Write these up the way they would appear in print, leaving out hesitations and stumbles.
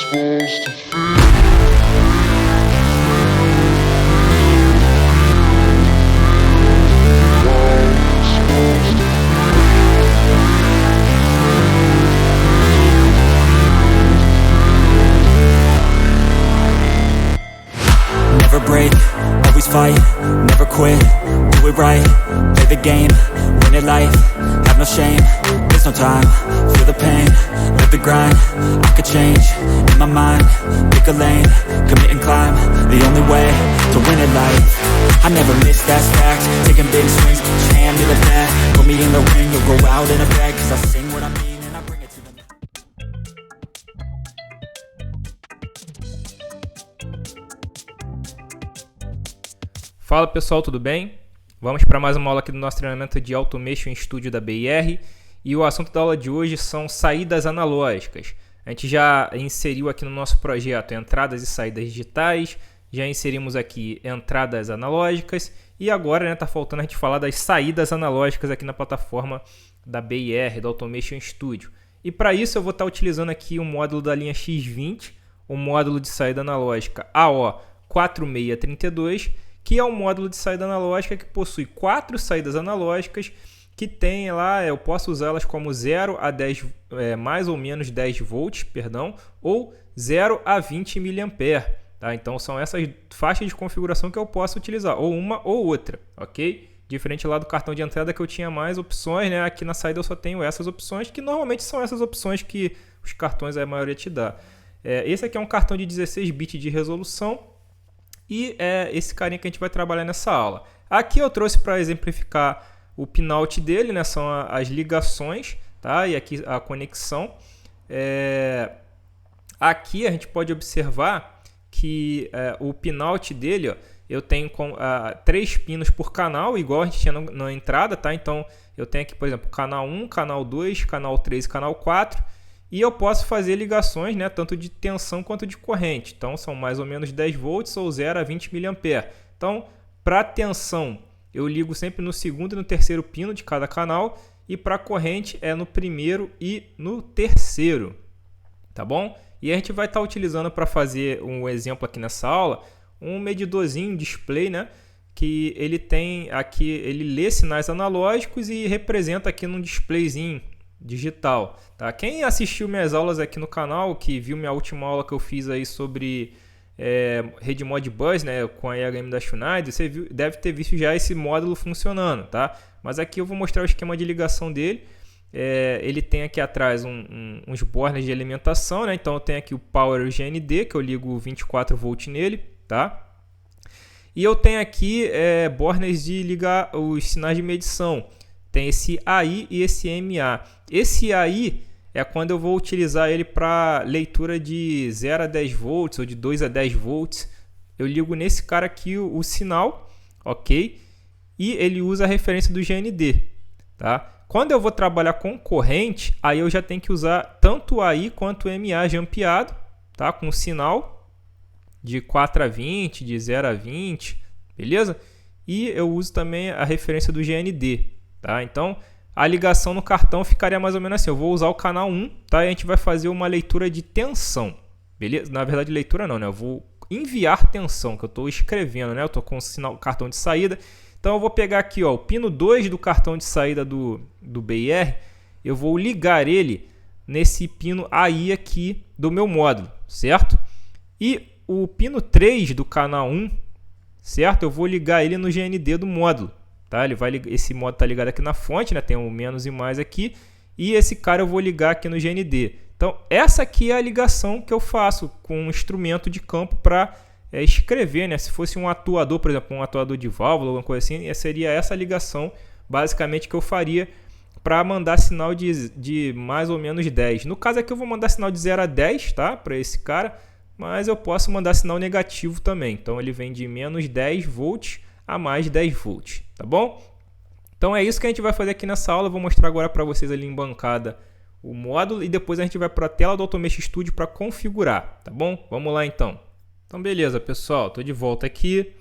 supposed to feel. Never break, always fight, never quit, do it right, play the game, win it life, have no shame, there's no time, feel the pain, live the grind, I could change, in my mind, pick a lane, commit and climb, the only way to win it life, I never miss, that's fact, taking big swings, each hand to the bat, put me in the ring, you'll go out in a bag, cause I sing what I mean and I bring it to the net. Fala pessoal, tudo bem? Vamos para mais uma aula aqui do nosso treinamento de Automation Studio da BIR e o assunto da aula de hoje são saídas analógicas. A gente já inseriu aqui no nosso projeto entradas e saídas digitais, já inserimos aqui entradas analógicas e agora está faltando a gente falar das saídas analógicas aqui na plataforma da BIR, do Automation Studio. E para isso eu vou estar utilizando aqui o módulo da linha X20, o módulo de saída analógica AO4632, que é um módulo de saída analógica que possui 4 saídas analógicas que tem lá, eu posso usá-las como 0 a 10, mais ou menos 10 volts, perdão, ou 0 a 20 mA, tá? Então são essas faixas de configuração que eu posso utilizar, ou uma ou outra, ok? Diferente lá do cartão de entrada que eu tinha mais opções, né? Aqui na saída eu só tenho essas opções, que normalmente são essas opções que os cartões a maioria te dá. Esse aqui é um cartão de 16 bits de resolução, e é esse carinha que a gente vai trabalhar nessa aula. Aqui eu trouxe para exemplificar o pinout dele, né? São as ligações, tá? E aqui a conexão. Aqui a gente pode observar que o pinout dele, ó, eu tenho 3 pinos por canal, igual a gente tinha na entrada, tá? Então eu tenho aqui, por exemplo, canal 1, canal 2, canal 3 e canal 4. E eu posso fazer ligações, né, tanto de tensão quanto de corrente. Então, são mais ou menos 10 volts ou 0 a 20 mA. Então, para tensão, eu ligo sempre no segundo e no terceiro pino de cada canal. E para corrente é no primeiro e no terceiro. Tá bom? E a gente vai estar utilizando para fazer um exemplo aqui nessa aula, um medidorzinho, display, né? Que ele tem aqui, ele lê sinais analógicos e representa aqui num displayzinho digital, tá? Quem assistiu minhas aulas aqui no canal, que viu minha última aula que eu fiz aí sobre rede Modbus, né, com a IHM da Schneider, você deve ter visto já esse módulo funcionando, tá? Mas aqui eu vou mostrar o esquema de ligação dele. Ele tem aqui atrás uns bornes de alimentação, né? Então eu tenho aqui o Power GND, que eu ligo 24 volts nele, tá? E eu tenho aqui bornes de ligar os sinais de medição. Tem esse AI e esse MA. Esse AI é quando eu vou utilizar ele para leitura de 0 a 10 volts ou de 2 a 10 volts. Eu ligo nesse cara aqui o sinal, ok? E ele usa a referência do GND, tá? Quando eu vou trabalhar com corrente, aí eu já tenho que usar tanto o AI quanto o MA jampeado, tá? Com sinal de 4 a 20, de 0 a 20, beleza? E eu uso também a referência do GND. Tá? Então, a ligação no cartão ficaria mais ou menos assim. Eu vou usar o canal 1, tá? E a gente vai fazer uma leitura de tensão. Beleza? Na verdade, leitura não, né? Eu vou enviar tensão, que eu estou escrevendo, né? Eu estou com o cartão de saída. Então, eu vou pegar aqui, ó, o pino 2 do cartão de saída do BIR. Eu vou ligar ele nesse pino AI aqui do meu módulo, certo? E o pino 3 do canal 1, certo? Eu vou ligar ele no GND do módulo. Tá? Esse módulo está ligado aqui na fonte, né? Tem um menos e mais aqui. E esse cara eu vou ligar aqui no GND. Então, essa aqui é a ligação que eu faço com um instrumento de campo para escrever, né? Se fosse um atuador, por exemplo, um atuador de válvula, alguma coisa assim, seria essa ligação, basicamente, que eu faria para mandar sinal de mais ou menos 10. No caso aqui, eu vou mandar sinal de 0 a 10, tá? Para esse cara, mas eu posso mandar sinal negativo também. Então, ele vem de menos 10 volts a mais 10 volts, tá bom? Então é isso que a gente vai fazer aqui nessa aula. Eu vou mostrar agora para vocês ali em bancada o módulo e depois a gente vai para a tela do Automation Studio para configurar, tá bom? Vamos lá então. Então beleza, pessoal, estou de volta aqui.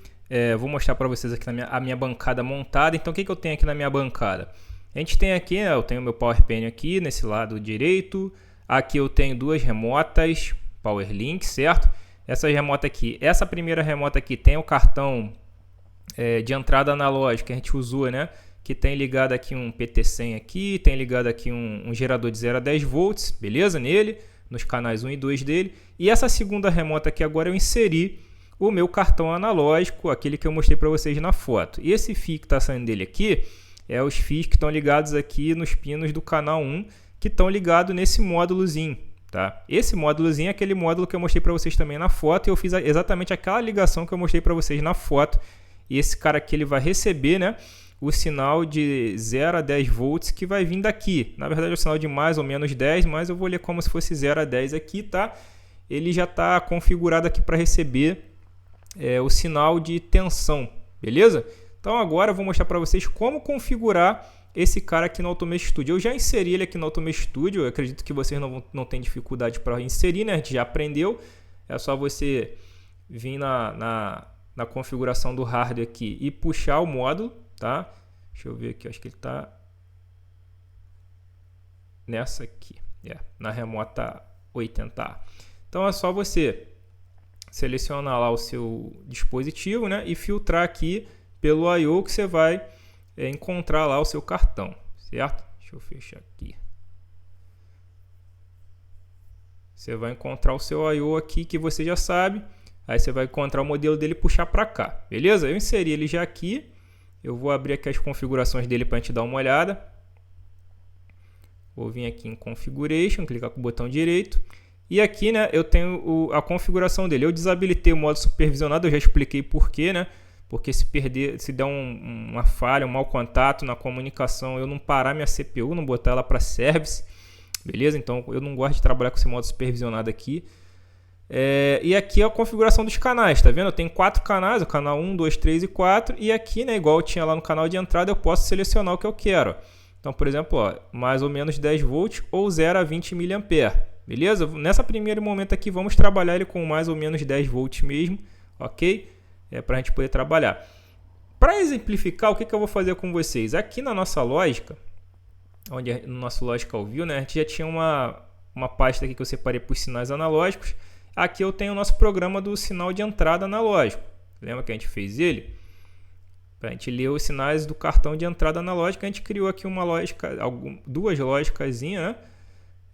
Vou mostrar para vocês aqui a minha bancada montada. Então o que eu tenho aqui na minha bancada? A gente tem aqui, eu tenho meu Power Pen aqui nesse lado direito. Aqui eu tenho duas remotas, PowerLink, certo? Essa remota aqui, essa primeira remota aqui tem o cartão de entrada analógica que a gente usou, né? Que tem ligado aqui um PT100 aqui, tem ligado aqui um gerador de 0 a 10 volts, beleza? Nele, nos canais 1 e 2 dele. E essa segunda remota aqui agora eu inseri o meu cartão analógico, aquele que eu mostrei para vocês na foto. E esse fio que está saindo dele aqui é os fios que estão ligados aqui nos pinos do canal 1, que estão ligados nesse módulozinho, tá? Esse módulozinho é aquele módulo que eu mostrei para vocês também na foto, e eu fiz exatamente aquela ligação que eu mostrei para vocês na foto. E esse cara aqui ele vai receber, né, o sinal de 0 a 10 volts que vai vir daqui. Na verdade é o sinal de mais ou menos 10, mas eu vou ler como se fosse 0 a 10 aqui, tá? Ele já está configurado aqui para receber o sinal de tensão, beleza? Então agora eu vou mostrar para vocês como configurar esse cara aqui no Automation Studio. Eu já inseri ele aqui no Automation Studio, eu acredito que vocês não tem dificuldade para inserir, né? A gente já aprendeu, é só você vir na configuração do hardware aqui e puxar o módulo, tá? Deixa eu ver aqui, acho que ele está nessa aqui, na remota 80A. Então é só você selecionar lá o seu dispositivo, né, e filtrar aqui pelo I/O que você vai encontrar lá o seu cartão, certo? Deixa eu fechar aqui. Você vai encontrar o seu I/O aqui que você já sabe. Aí você vai encontrar o modelo dele e puxar para cá, beleza? Eu inseri ele já aqui. Eu vou abrir aqui as configurações dele para a gente dar uma olhada. Vou vir aqui em Configuration, clicar com o botão direito. E aqui, né, eu tenho a configuração dele. Eu desabilitei o modo supervisionado, eu já expliquei por quê, né? Porque se der uma falha, um mau contato na comunicação, eu não parar minha CPU, não botar ela para service, beleza? Então eu não gosto de trabalhar com esse modo supervisionado aqui. E aqui é a configuração dos canais, tá vendo? Eu tenho 4 canais, o canal 1, 2, 3 e 4. E aqui, né, igual eu tinha lá no canal de entrada, eu posso selecionar o que eu quero. Então, por exemplo, ó, mais ou menos 10 volts ou 0 a 20 mA. Beleza? Nessa primeiro momento aqui, vamos trabalhar ele com mais ou menos 10 volts mesmo, ok? Para a gente poder trabalhar. Para exemplificar, o que eu vou fazer com vocês? Aqui na nossa lógica, no nosso Logical View, né, a gente já tinha uma pasta aqui que eu separei por sinais analógicos. Aqui eu tenho o nosso programa do sinal de entrada analógico. Lembra que a gente fez ele? Para a gente ler os sinais do cartão de entrada analógica, a gente criou aqui uma lógica, duas lógicazinhas, né?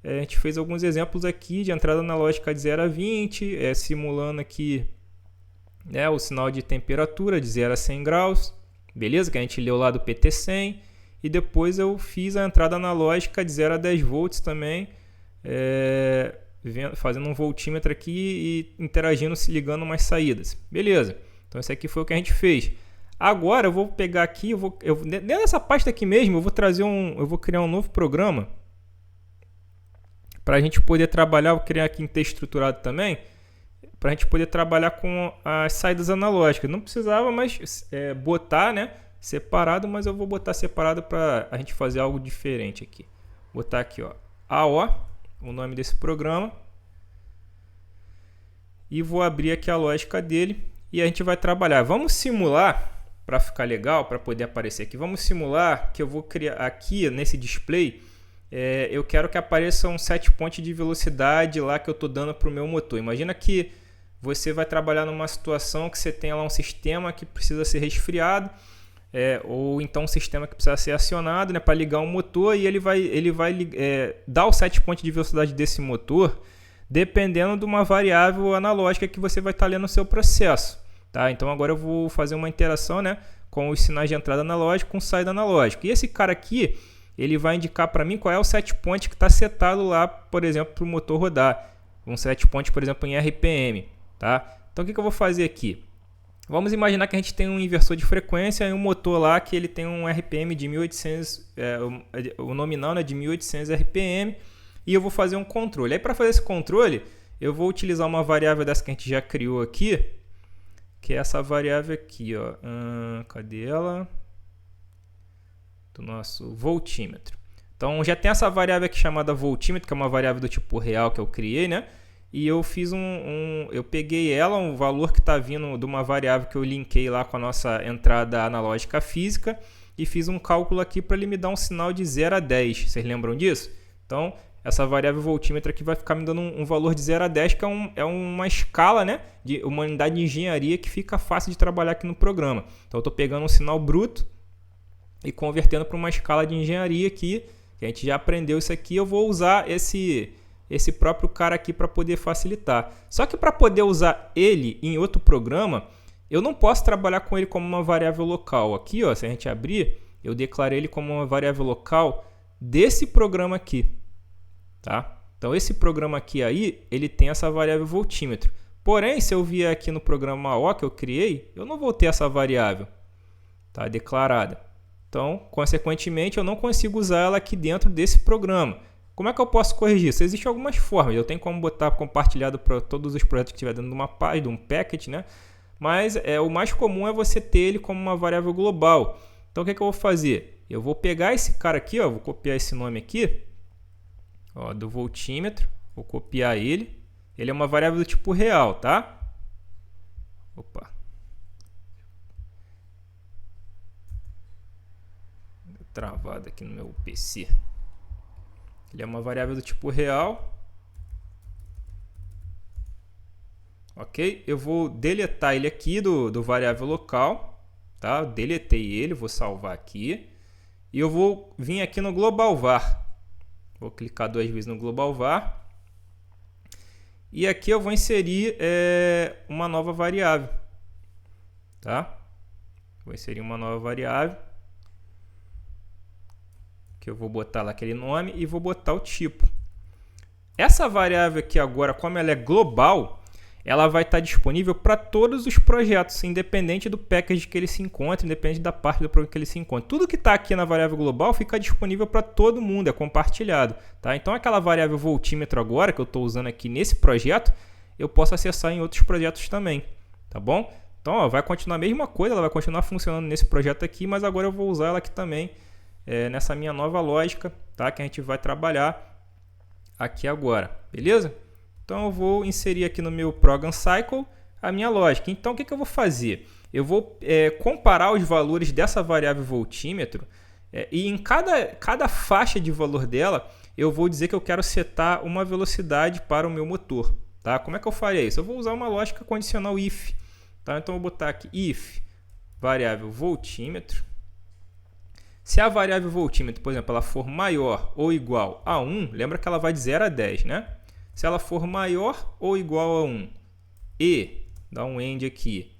A gente fez alguns exemplos aqui de entrada analógica de 0 a 20, simulando aqui, né, o sinal de temperatura de 0 a 100 graus, beleza? Que a gente leu lá do PT100. E depois eu fiz a entrada analógica de 0 a 10 volts também, fazendo um voltímetro aqui e interagindo, se ligando umas saídas. Beleza, então esse aqui foi o que a gente fez. Agora eu vou pegar aqui, dentro dessa pasta aqui mesmo, eu vou criar um novo programa para a gente poder trabalhar. Vou criar aqui em texto estruturado também, para a gente poder trabalhar com as saídas analógicas. Não precisava mais botar, né, separado, mas eu vou botar separado para a gente fazer algo diferente aqui. Vou botar aqui, ó, AO, o nome desse programa, e vou abrir aqui a lógica dele e a gente vai trabalhar. Vamos simular, para ficar legal, para poder aparecer aqui, vamos simular que eu vou criar aqui nesse display, eu quero que apareça um set point de velocidade lá que eu estou dando para o meu motor. Imagina que você vai trabalhar numa situação que você tem lá um sistema que precisa ser resfriado, ou então um sistema que precisa ser acionado, né, para ligar um motor, e ele vai dar o set point de velocidade desse motor dependendo de uma variável analógica que você vai estar lendo no seu processo, tá? Então agora eu vou fazer uma interação, né, com os sinais de entrada analógica com saída analógica. E esse cara aqui, ele vai indicar para mim qual é o set point que está setado lá, por exemplo, para o motor rodar. Um set point, por exemplo, em RPM, tá? Então o que eu vou fazer aqui? Vamos imaginar que a gente tem um inversor de frequência e um motor lá que ele tem um RPM de 1800, o nominal, né, de 1800 RPM, e eu vou fazer um controle. Aí para fazer esse controle, eu vou utilizar uma variável dessa que a gente já criou aqui, que é essa variável aqui, ó. Cadê ela? Do nosso voltímetro. Então já tem essa variável aqui chamada voltímetro, que é uma variável do tipo real que eu criei, né? E eu fiz eu peguei ela, um valor que está vindo de uma variável que eu linkei lá com a nossa entrada analógica física, e fiz um cálculo aqui para ele me dar um sinal de 0 a 10. Vocês lembram disso? Então, essa variável voltímetro aqui vai ficar me dando um valor de 0 a 10, que é uma escala, né, de uma unidade de engenharia que fica fácil de trabalhar aqui no programa. Então eu estou pegando um sinal bruto e convertendo para uma escala de engenharia aqui, que a gente já aprendeu isso aqui. Eu vou usar esse próprio cara aqui para poder facilitar. Só que para poder usar ele em outro programa, eu não posso trabalhar com ele como uma variável local. Aqui, ó, se a gente abrir, eu declarei ele como uma variável local desse programa aqui. Tá? Então esse programa aqui aí, ele tem essa variável voltímetro. Porém, se eu vier aqui no programa O que eu criei, eu não vou ter essa variável, tá, declarada. Então, consequentemente, eu não consigo usar ela aqui dentro desse programa. Como é que eu posso corrigir isso? Existem algumas formas. Eu tenho como botar compartilhado para todos os projetos que estiver dentro de uma página, de um packet, né? Mas o mais comum é você ter ele como uma variável global. Então, o que eu vou fazer? Eu vou pegar esse cara aqui, ó, vou copiar esse nome aqui, ó, do voltímetro, vou copiar ele. Ele é uma variável do tipo real, tá? Opa. Deu travado aqui no meu PC. Ele é uma variável do tipo real. Ok? Eu vou deletar ele aqui do variável local. Tá? Eu deletei ele, vou salvar aqui. E eu vou vir aqui no global var. Vou clicar 2 vezes no global var. E aqui eu vou inserir uma nova variável. Tá? Vou inserir uma nova variável. Que eu vou botar lá aquele nome e vou botar o tipo. Essa variável aqui agora, como ela é global, ela vai estar disponível para todos os projetos, independente do package que ele se encontre, independente da parte do programa que ele se encontre. Tudo que está aqui na variável global fica disponível para todo mundo, é compartilhado. Tá? Então aquela variável voltímetro agora, que eu estou usando aqui nesse projeto, eu posso acessar em outros projetos também. Tá bom? Então ó, vai continuar a mesma coisa, ela vai continuar funcionando nesse projeto aqui, mas agora eu vou usar ela aqui também, nessa minha nova lógica, tá? Que a gente vai trabalhar aqui agora, beleza? Então eu vou inserir aqui no meu Program Cycle a minha lógica. Então o que eu vou fazer? Eu vou comparar os valores dessa variável voltímetro e em cada faixa de valor dela eu vou dizer que eu quero setar uma velocidade para o meu motor. Tá? Como é que eu faria isso? Eu vou usar uma lógica condicional if. Tá? Então eu vou botar aqui if variável voltímetro. Se a variável voltímetro, por exemplo, ela for maior ou igual a 1, lembra que ela vai de 0 a 10, né? Se ela for maior ou igual a 1 e, dá um end aqui,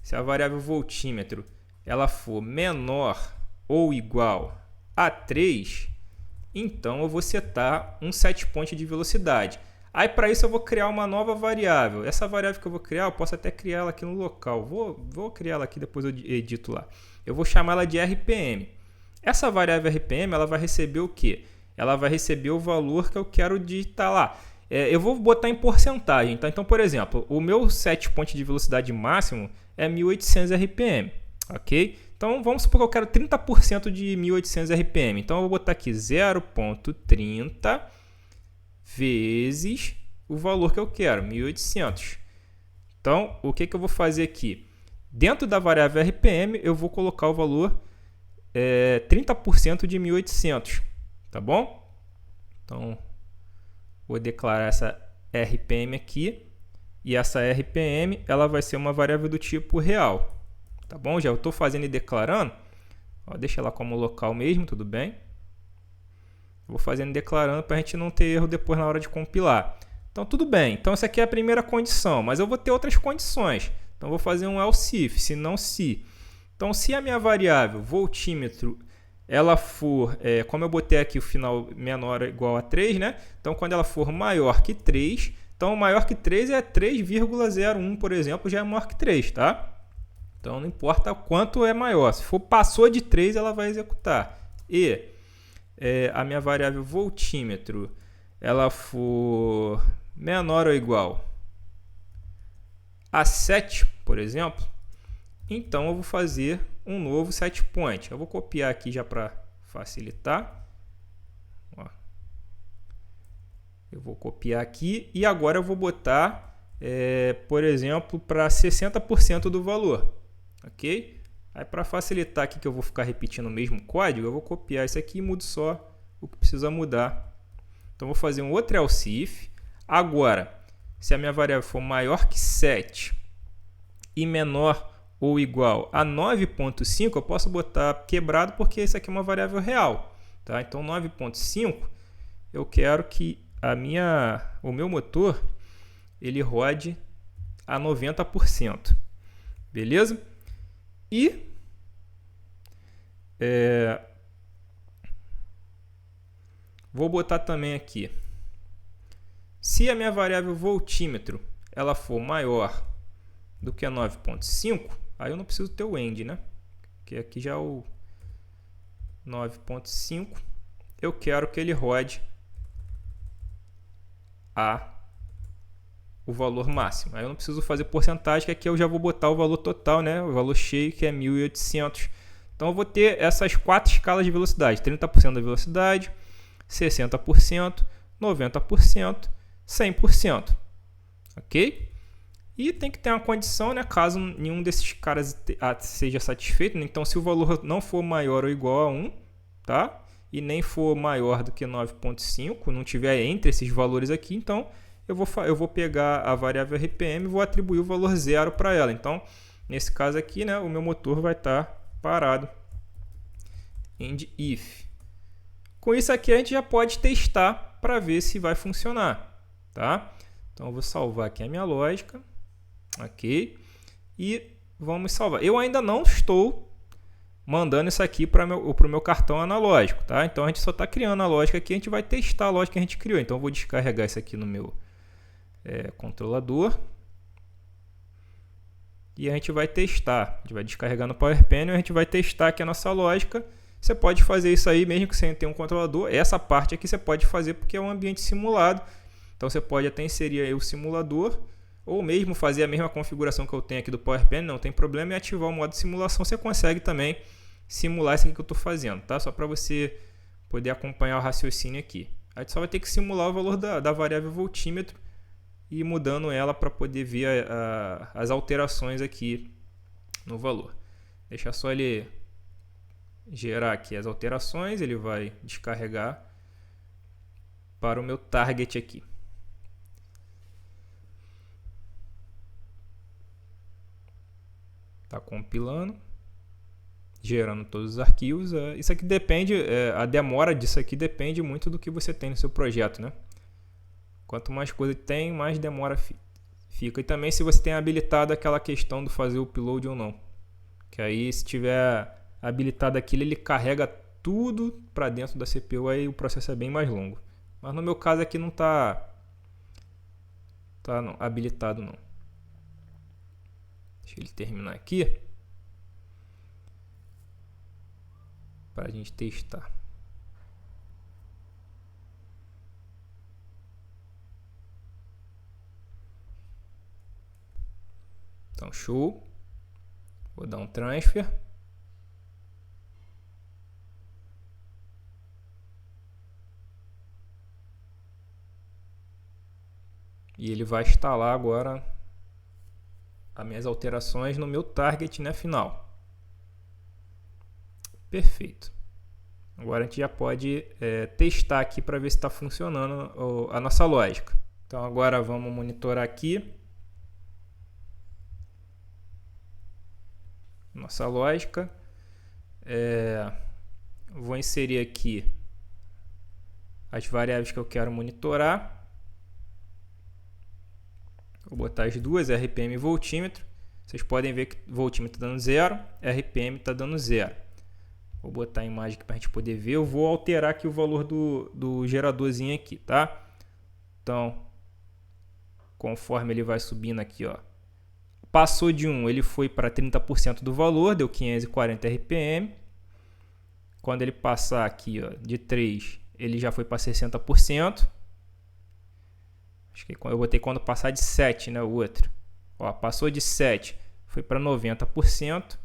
se a variável voltímetro ela for menor ou igual a 3, então eu vou setar um set point de velocidade. Aí para isso eu vou criar uma nova variável. Essa variável que eu vou criar, eu posso até criar ela aqui no local. Vou criar ela aqui, depois eu edito lá. Eu vou chamar ela de RPM. Essa variável RPM ela vai receber o quê? Ela vai receber o valor que eu quero digitar lá. Eu vou botar em porcentagem. Tá? Então, por exemplo, o meu set point de velocidade máximo é 1800 RPM. Ok? Então, vamos supor que eu quero 30% de 1800 RPM. Então, eu vou botar aqui 0,30 vezes o valor que eu quero, 1800. Então, o que eu vou fazer aqui? Dentro da variável RPM, eu vou colocar o valor 30% de 1800. Tá bom? Então, vou declarar essa RPM aqui. E essa RPM ela vai ser uma variável do tipo real. Tá bom? Já estou fazendo e declarando. Ó, deixa ela como local mesmo, tudo bem? Vou fazendo e declarando para a gente não ter erro depois na hora de compilar. Então, tudo bem. Então, essa aqui é a primeira condição. Mas eu vou ter outras condições. Então, vou fazer um else if, se não se. Então, se a minha variável voltímetro ela for, como eu botei aqui o final menor ou igual a 3, né? Então, quando ela for maior que 3, então maior que 3 é 3,01, por exemplo, já é maior que 3, tá? Então, não importa quanto é maior. Se for passou de 3, ela vai executar. E a minha variável voltímetro ela for menor ou igual a 7, por exemplo, então eu vou fazer um novo set point. Eu vou copiar aqui já para facilitar. Ó. Eu vou copiar aqui e agora eu vou botar, por exemplo, para 60% do valor. Ok? Aí para facilitar aqui que eu vou ficar repetindo o mesmo código, eu vou copiar isso aqui e mudo só o que precisa mudar Então, vou fazer um outro else if. Agora, se a minha variável for maior que 7 e menor ou igual a 9.5, eu posso botar quebrado porque isso aqui é uma variável real. Tá? Então, 9.5, eu quero que o meu motor ele rode a 90%. Beleza? E vou botar também aqui. Se a minha variável voltímetro ela for maior do que a 9.5, aí eu não preciso ter o end, né? Porque aqui já é o 9.5. Eu quero que ele rode o valor máximo. Aí eu não preciso fazer porcentagem, que aqui eu já vou botar o valor total, né? O valor cheio, que é 1.800. Então eu vou ter essas 4 escalas de velocidade: 30% da velocidade, 60%, 90%, 100%. Ok? E tem que ter uma condição, né? Caso nenhum desses caras seja satisfeito. Então, se o valor não for maior ou igual a 1, tá? E nem for maior do que 9.5, não tiver entre esses valores aqui, então eu vou pegar a variável RPM e vou atribuir o valor 0 para ela. Então, nesse caso aqui, né, o meu motor vai estar parado. End if. Com isso aqui, a gente já pode testar para ver se vai funcionar. Tá? Então, eu vou salvar aqui a minha lógica. Ok? E vamos salvar. Eu ainda não estou mandando isso aqui para o meu cartão analógico. Tá? Então, a gente só está criando a lógica aqui. A gente vai testar a lógica que a gente criou. Então, eu vou descarregar isso aqui no meu controlador. E a gente vai testar. A gente vai descarregar no Power Panel e a gente vai testar aqui a nossa lógica. Você pode fazer isso aí mesmo que sem ter um controlador. Essa parte aqui você pode fazer porque é um ambiente simulado. Então você pode até inserir aí o simulador ou mesmo fazer a mesma configuração que eu tenho aqui do Power Panel, não tem problema, e ativar o modo de simulação. Você consegue também simular isso aqui que eu estou fazendo, tá? Só para você poder acompanhar o raciocínio aqui. A gente só vai ter que simular o valor da variável voltímetro e ir mudando ela para poder ver as alterações aqui no valor. Deixa só ele gerar aqui as alterações, ele vai descarregar para o meu target aqui. Está compilando, gerando todos os arquivos. Isso aqui depende, a demora disso aqui depende muito do que você tem no seu projeto, né? Quanto mais coisa tem, mais demora fica. E também se você tem habilitado aquela questão do fazer o upload ou não. Que aí se tiver habilitado aquilo, ele carrega tudo para dentro da CPU, aí o processo é bem mais longo. Mas no meu caso aqui não está habilitado não. Deixa ele terminar aqui para a gente testar. Então, show. Vou dar um transfer. E ele vai instalar agora as minhas alterações no meu target, né, final. Perfeito. Agora a gente já pode testar aqui para ver se está funcionando a nossa lógica. Então agora vamos monitorar aqui nossa lógica. Vou inserir aqui as variáveis que eu quero monitorar. Vou botar as duas, RPM e voltímetro. Vocês podem ver que voltímetro está dando 0, RPM está dando 0. Vou botar a imagem aqui para a gente poder ver. Eu vou alterar aqui o valor do geradorzinho aqui, tá? Então, conforme ele vai subindo aqui, ó, passou de 1, ele foi para 30% do valor, deu 540 RPM. Quando ele passar aqui, ó, de 3, ele já foi para 60%. Acho que eu botei quando passar de 7, né, o outro. Ó, passou de 7, foi para 90%.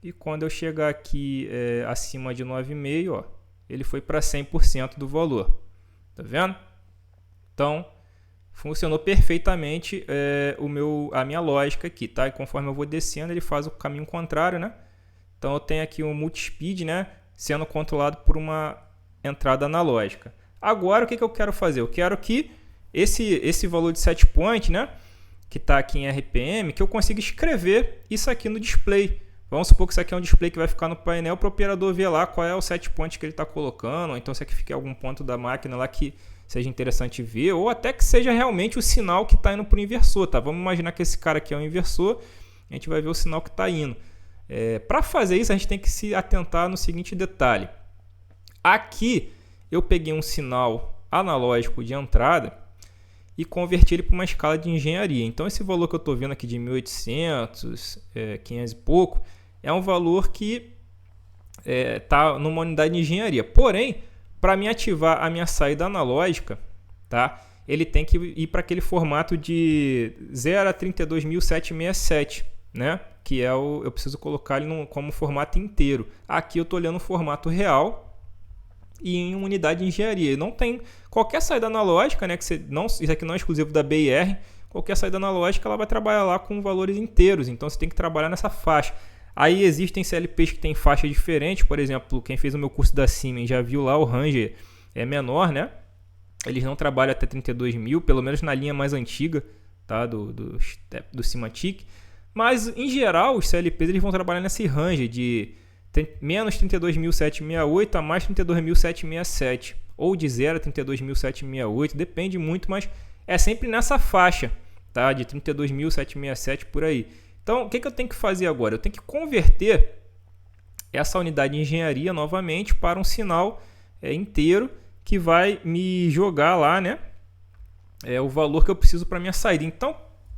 E quando eu chegar aqui acima de 9,5, ó, ele foi para 100% do valor. Tá vendo? Então, funcionou perfeitamente a minha lógica aqui, tá? E conforme eu vou descendo, ele faz o caminho contrário, né? Então, eu tenho aqui um multispeed, né, sendo controlado por uma entrada analógica. Agora o que eu quero fazer? Eu quero que esse valor de set point, né, que está aqui em RPM, que eu consiga escrever isso aqui no display. Vamos supor que isso aqui é um display que vai ficar no painel para o operador ver lá qual é o set point que ele está colocando, ou então se aqui fica algum ponto da máquina lá que seja interessante ver, ou até que seja realmente o sinal que está indo para o inversor, tá? Vamos imaginar que esse cara aqui é um inversor, a gente vai ver o sinal que está indo. Para fazer isso, a gente tem que se atentar no seguinte detalhe. Aqui eu peguei um sinal analógico de entrada e converti ele para uma escala de engenharia. Então esse valor que eu estou vendo aqui de 1800, 500 e pouco, é um valor que está numa unidade de engenharia. Porém, para me ativar a minha saída analógica, tá? Ele tem que ir para aquele formato de 0 a 32.767, né? Que eu preciso colocar ele como formato inteiro. Aqui eu estou olhando o formato real e em uma unidade de engenharia. Não tem qualquer saída analógica, né? Isso aqui não é exclusivo da BIR. Qualquer saída analógica ela vai trabalhar lá com valores inteiros. Então você tem que trabalhar nessa faixa. Aí existem CLPs que têm faixa diferente, por exemplo, quem fez o meu curso da Siemens já viu lá, o Ranger é menor, né? Eles não trabalham até 32.000, pelo menos na linha mais antiga, tá? do Simatic. Mas, em geral, os CLPs eles vão trabalhar nesse Ranger de menos 32.768 a mais 32.767, ou de 0 a 32.768, depende muito, mas é sempre nessa faixa, tá? De 32.767 por aí. Então, o que eu tenho que fazer agora? Eu tenho que converter essa unidade de engenharia novamente para um sinal inteiro que vai me jogar lá, né? O valor que eu preciso para minha saída. Então,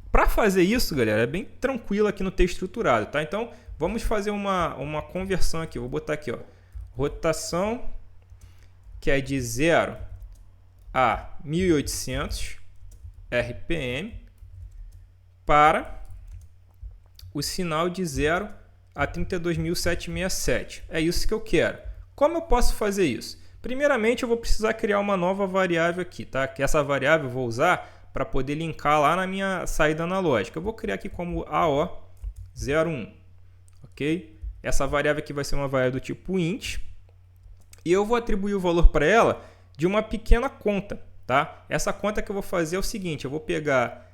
para fazer isso, galera, é bem tranquilo aqui no texto estruturado, tá? Então, vamos fazer uma conversão aqui. Eu vou botar aqui, ó, rotação, que é de 0 a 1800 RPM para o sinal de 0 a 32.767. É isso que eu quero. Como eu posso fazer isso? Primeiramente, eu vou precisar criar uma nova variável aqui, tá? Que essa variável eu vou usar para poder linkar lá na minha saída analógica. Eu vou criar aqui como AO01, ok? Essa variável aqui vai ser uma variável do tipo int e eu vou atribuir o valor para ela de uma pequena conta, tá? Essa conta que eu vou fazer é o seguinte, eu vou pegar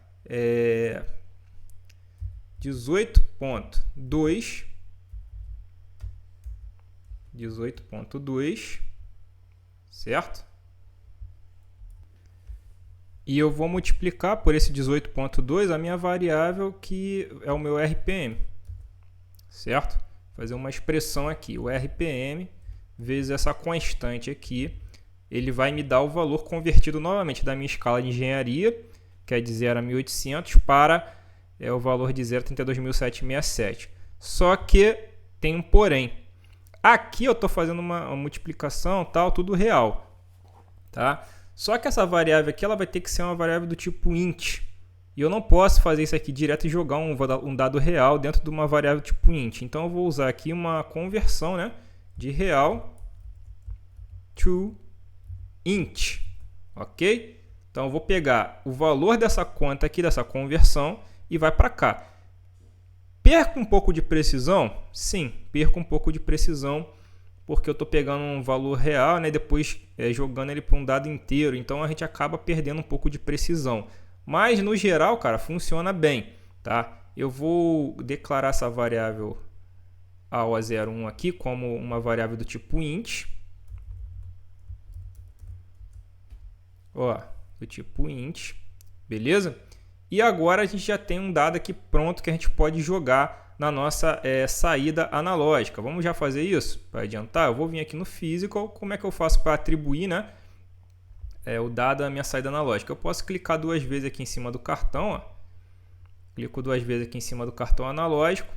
18.2, certo? E eu vou multiplicar por esse 18.2 a minha variável que é o meu RPM, certo? Fazer uma expressão aqui, o RPM vezes essa constante aqui, ele vai me dar o valor convertido novamente da minha escala de engenharia, que é de 0 a 1800 para o valor de 0 a 32.767. Só que tem um porém. Aqui eu estou fazendo uma multiplicação, tal, tudo real, tá? Só que essa variável aqui ela vai ter que ser uma variável do tipo int. E eu não posso fazer isso aqui direto e jogar um dado real dentro de uma variável tipo int. Então eu vou usar aqui uma conversão, né, de real to int, ok? Então eu vou pegar o valor dessa conta aqui, dessa conversão, e vai para cá. Perco um pouco de precisão? Sim, perco um pouco de precisão, porque eu estou pegando um valor real, né, depois jogando ele para um dado inteiro. Então a gente acaba perdendo um pouco de precisão. Mas no geral, cara, funciona bem, tá? Eu vou declarar essa variável AO01 aqui como uma variável do tipo int. Ó, do tipo int, beleza? E agora a gente já tem um dado aqui pronto que a gente pode jogar na nossa saída analógica. Vamos já fazer isso? Para adiantar, eu vou vir aqui no Physical. Como é que eu faço para atribuir, né, o dado à minha saída analógica? Eu posso clicar duas vezes aqui em cima do cartão. Ó. Clico duas vezes aqui em cima do cartão analógico.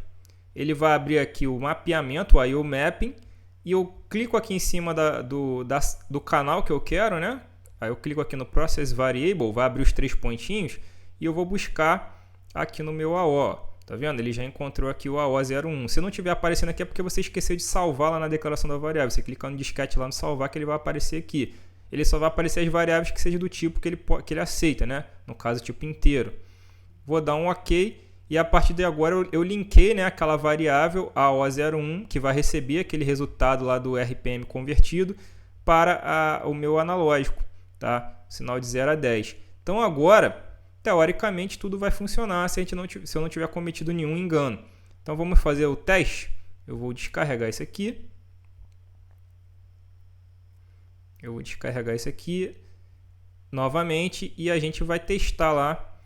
Ele vai abrir aqui o mapeamento, o I/O Mapping. E eu clico aqui em cima do canal que eu quero, né? Aí eu clico aqui no Process Variable, vai abrir os 3 pontinhos. E eu vou buscar aqui no meu AO. Tá vendo? Ele já encontrou aqui o AO01. Se não estiver aparecendo aqui é porque você esqueceu de salvar lá na declaração da variável. Você clica no disquete lá no salvar que ele vai aparecer aqui. Ele só vai aparecer as variáveis que sejam do tipo que ele aceita, né? No caso, tipo inteiro. Vou dar um OK. E a partir de agora eu linkei, né, aquela variável AO01 que vai receber aquele resultado lá do RPM convertido para o meu analógico, tá? Sinal de 0 a 10. Então agora, teoricamente, tudo vai funcionar se eu não tiver cometido nenhum engano. Então vamos fazer o teste. Eu vou descarregar isso aqui. Eu vou descarregar isso aqui novamente e a gente vai testar lá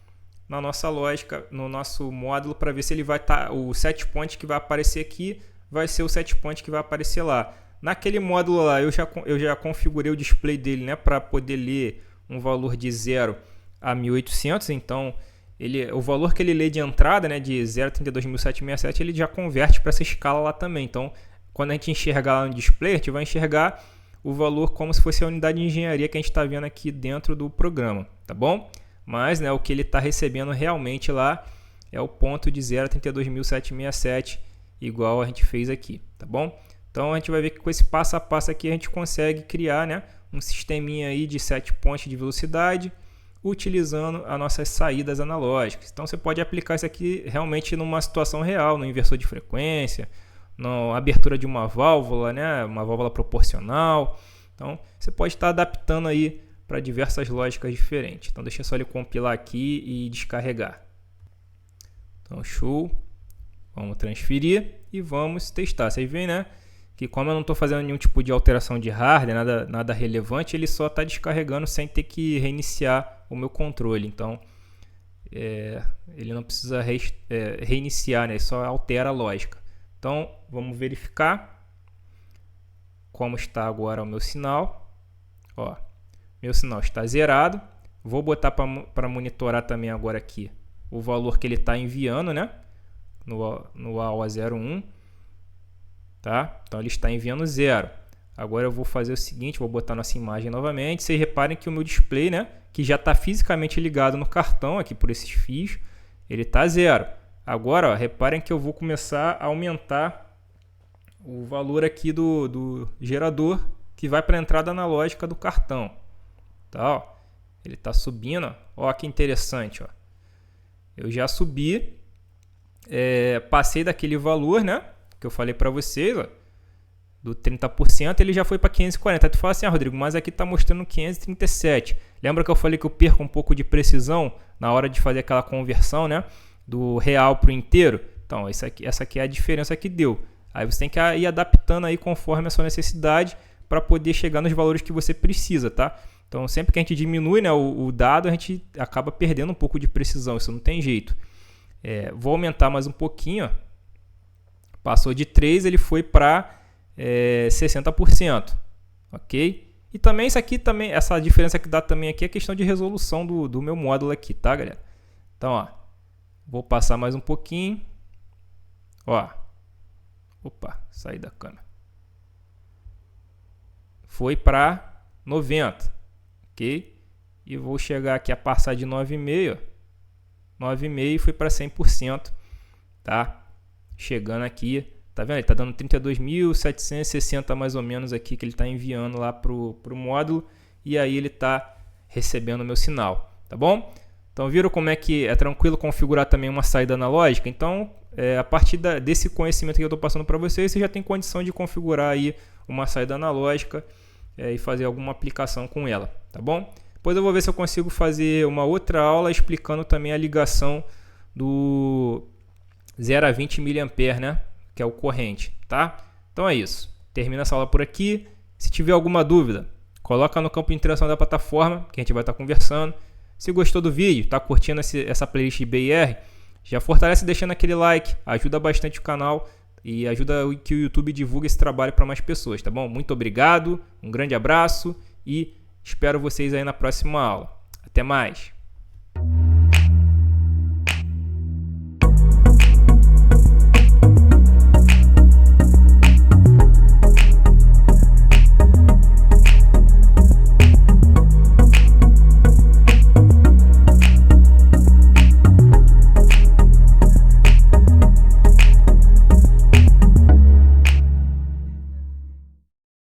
na nossa lógica, no nosso módulo, para ver se ele vai estar, o set point que vai aparecer aqui vai ser o set point que vai aparecer lá. Naquele módulo lá, eu já configurei o display dele, né, para poder ler um valor de 0 a 1800. Então, o valor que ele lê de entrada, né, de 0.32.767, ele já converte para essa escala lá também. Então, quando a gente enxergar lá no display, a gente vai enxergar o valor como se fosse a unidade de engenharia que a gente está vendo aqui dentro do programa, tá bom? Mas, né, o que ele está recebendo realmente lá é o ponto de 0.32.767, igual a gente fez aqui, tá bom? Então a gente vai ver que com esse passo a passo aqui a gente consegue criar, né, um sisteminha aí de set point de velocidade, utilizando as nossas saídas analógicas. Então você pode aplicar isso aqui realmente numa situação real, no inversor de frequência, na abertura de uma válvula, né, uma válvula proporcional. Então você pode estar adaptando aí para diversas lógicas diferentes. Então deixa só ele compilar aqui e descarregar. Então show. Vamos transferir e vamos testar. Vocês veem, né, que como eu não estou fazendo nenhum tipo de alteração de hardware, nada relevante, ele só está descarregando sem ter que reiniciar o meu controle. Então ele não precisa reiniciar, né, só altera a lógica. Então vamos verificar como está agora o meu sinal. Ó, meu sinal está zerado. Vou botar para monitorar também agora aqui o valor que ele está enviando, né? No AO01, tá? Então ele está enviando 0. Agora eu vou fazer o seguinte, vou botar nossa imagem novamente. Vocês reparem que o meu display, né, que já está fisicamente ligado no cartão aqui por esses fios, ele está 0. Agora, ó, reparem que eu vou começar a aumentar o valor aqui do gerador que vai para a entrada analógica do cartão. Tá, ó. Ele está subindo, ó. Ó que interessante, ó. Eu já subi, passei daquele valor, né, que eu falei para vocês, ó, do 30%, ele já foi para 540. Aí tu fala assim, Rodrigo, mas aqui está mostrando 537. Lembra que eu falei que eu perco um pouco de precisão na hora de fazer aquela conversão, né, do real para o inteiro? Então, essa aqui é a diferença que deu. Aí você tem que ir adaptando aí conforme a sua necessidade para poder chegar nos valores que você precisa, tá? Então, sempre que a gente diminui, né, o dado, a gente acaba perdendo um pouco de precisão. Isso não tem jeito. Vou aumentar mais um pouquinho. Ó. Passou de 3, ele foi para 60%. Ok? E também isso aqui, essa diferença que dá também aqui é questão de resolução do meu módulo aqui, tá, galera? Então, ó, vou passar mais um pouquinho. Ó. Opa, saí da câmera. Foi para 90. Ok? E vou chegar aqui a passar de 9,5. 9,5 foi para 100%. Tá? Chegando aqui. Tá vendo? Ele tá dando 32.760 mais ou menos aqui que ele está enviando lá pro módulo. E aí ele está recebendo o meu sinal. Tá bom? Então viram como é que é tranquilo configurar também uma saída analógica? Então, a partir desse conhecimento que eu estou passando para vocês, você já tem condição de configurar aí uma saída analógica e fazer alguma aplicação com ela, tá bom? Depois eu vou ver se eu consigo fazer uma outra aula explicando também a ligação do 0 a 20 mA, né? Que é o corrente, tá? Então é isso. Termina essa aula por aqui. Se tiver alguma dúvida, coloca no campo de interação da plataforma, que a gente vai estar conversando. Se gostou do vídeo, tá curtindo essa playlist BIR, já fortalece deixando aquele like, ajuda bastante o canal e ajuda que o YouTube divulgue esse trabalho para mais pessoas, tá bom? Muito obrigado, um grande abraço e espero vocês aí na próxima aula. Até mais!